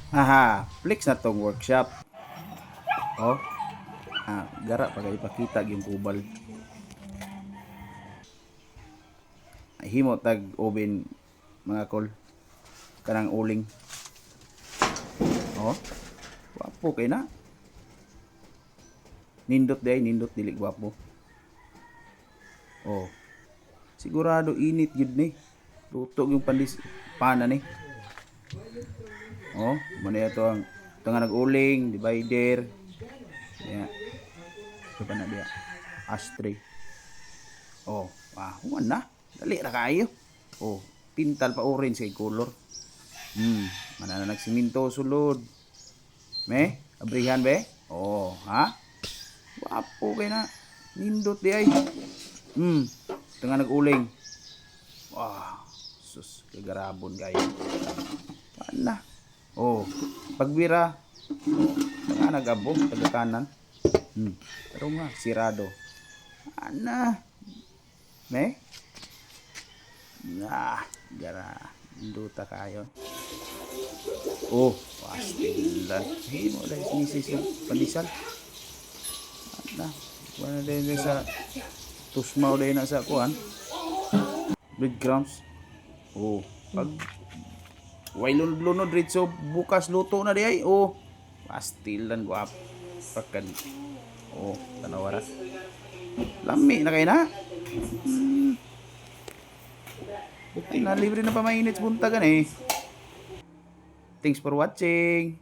Haha, flex na tong workshop. Oh, gara pag ipakita yung kubal. Ay, himo tag oven mga kol. Kanang uling. Oh, wapo kay na. Nindot day, nindot dili gwapo. Oh, sigurado init yun ni. Tutog yung pana ni. Oh, muna ito ang tanga nag-uling, divider. Yeah. Ito pa na dia. Ashtray. Oh, human na. Dali ra kayo. Oh, pintal pa orange kay color. Mana na nagsiminto sulod. Me, abrihan be? Oh, ha? Wapo kay na. Nindot di ay. Tanga nag-uling. Wah, sus, kagarabon kayo. Mana? Oh, pagbira. Tanga nagabo, taga kanan. Pero nga, sirado. Ana. Me? Gara. Induta kayo. Oh, pastilan. Himo dahil sinisis yung pandisal. Ana. Wala dahil sa tusmaw dahil na sa kuhan. Breadcrumbs. Oh, pag way lunod ritso bukas luto na di ay. Oh, pastilan guwap. Pagkan. Oh, tanawaran. Lami na kayo na. Buti na libre na pa mainit buntagan eh. Thanks for watching.